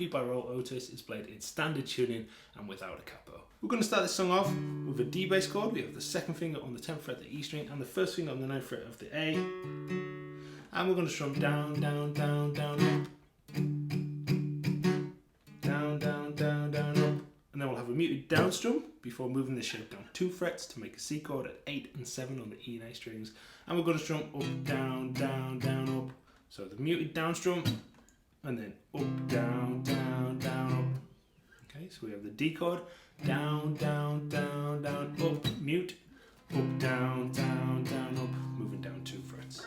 Moody by Royel Otis is played in standard tuning and without a capo. We're going to start this song off with a D bass chord. We have the second finger on the 10th fret of the E string and the first finger on the 9th fret of the A. And we're going to strum down, down, down, down, up. Down, down, down, down, up. And then we'll have a muted down strum before moving the shape down 2 frets to make a C chord at 8 and 7 on the E and A strings. And we're going to strum up, down, down, down, up. So the muted down strum, and then up, down, down, down, up. Okay, so we have the D chord, down, down, down, down, up, mute, up, down, down, down, up, moving down 2 frets.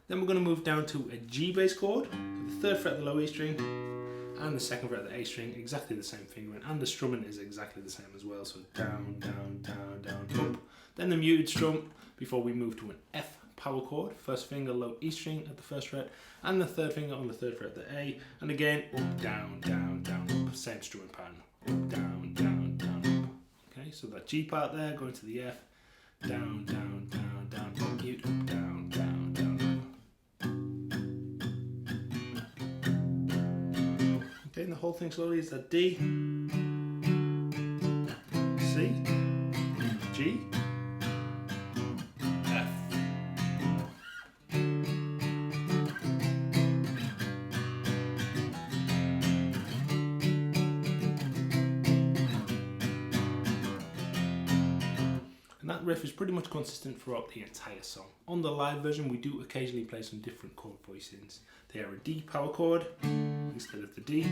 Then we're going to move down to a G bass chord, the 3rd fret of the low E string, and the 2nd fret of the A string, exactly the same fingering, and the strumming is exactly the same as well, so down, down, down, down, up. Then the muted strum before we move to an F power chord, 1st finger low E string at the 1st fret, and the 3rd finger on the 3rd fret of the A, and again up, down, down, down, up, same strumming pattern, up, down, down, down, up. Okay, so that G part there going to the F, down, down, down, down, up, mute, up, down, down, down, up. Okay, and the whole thing slowly is that D, C, G, F. And that riff is pretty much consistent throughout the entire song. On the live version, we do occasionally play some different chord voicings. They are a D power chord instead of the D,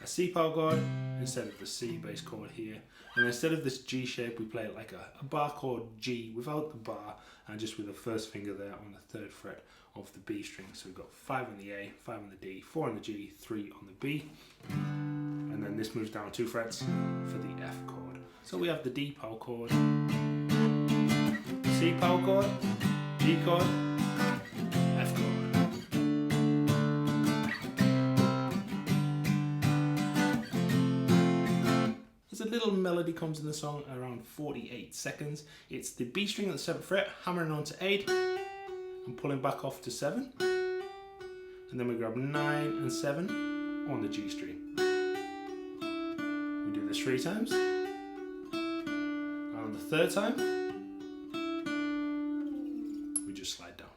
a C power chord instead of the C bass chord here, and instead of this G shape we play it like a bar chord G without the bar and just with the 1st finger there on the 3rd fret of the B string. So we've got 5 on the A, 5 on the D, 4 on the G, 3 on the B, and then this moves down 2 frets for the F chord. So we have the D power chord, C power chord, G chord, F chord. A little melody comes in the song around 48 seconds. It's the B string at the 7th fret, hammering on to 8 and pulling back off to 7. And then we grab 9 and 7 on the G string. We do this 3 times. And on the 3rd time, we just slide down.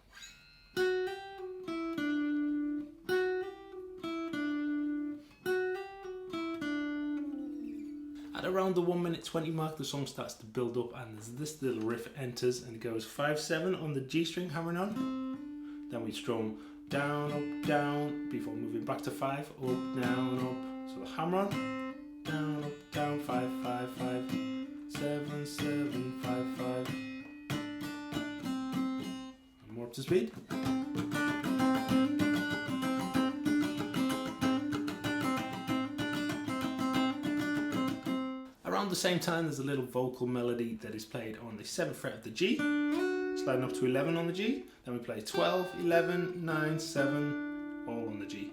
At around the 1:20 mark, the song starts to build up and this little riff enters and it goes 5-7 on the G string hammering on. Then we strum down, up, down before moving back to 5, up, down, up. So the hammer on, down, up, down, 5, 5, 5, 7, 7, 5, 5. And more up to speed. Around the same time, there's a little vocal melody that is played on the 7th fret of the G, sliding up to 11 on the G. Then we play 12, 11, 9, 7, all on the G.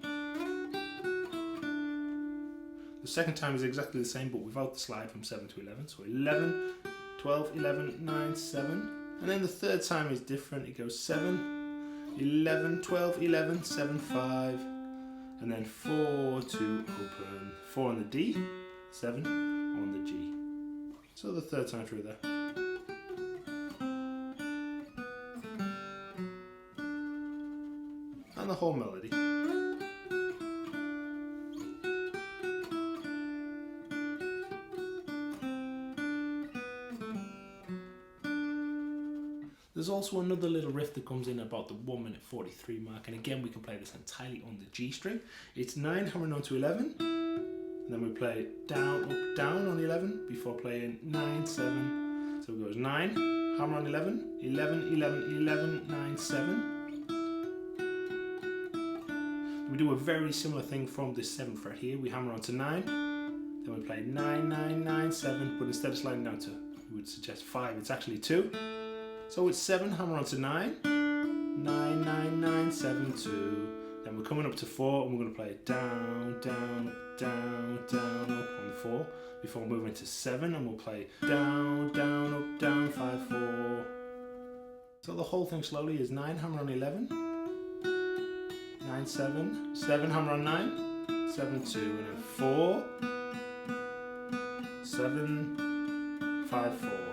The second time is exactly the same, but without the slide from 7 to 11. So 11, 12, 11, 9, 7. And then the 3rd time is different. It goes 7, 11, 12, 11, 7, 5. And then 4 to open, 4 on the D, 7 on the G. So the 3rd time through there. And the whole melody. There's also another little riff that comes in about the 1:43 mark, and again we can play this entirely on the G string. It's 9 hammering on to 11. And then we play down, up, down on 11 before playing 9, 7. So it goes 9, hammer on 11, 11, 11, 11, 9, 7. We do a very similar thing from this 7th fret here. We hammer on to 9, then we play 9, 9, 9, 7, but instead of sliding down to, we would suggest 5, it's actually 2. So it's 7, hammer on to 9, 9, 9, 9, 7, 2. Then we're coming up to 4 and we're going to play down, down, down, down, up on 4 before moving to 7, and we'll play down, down, up, down, 5, 4, So the whole thing slowly is 9 hammer on 11, 9 7, 7 hammer on 9, 7 2, and then 4 7 5 4.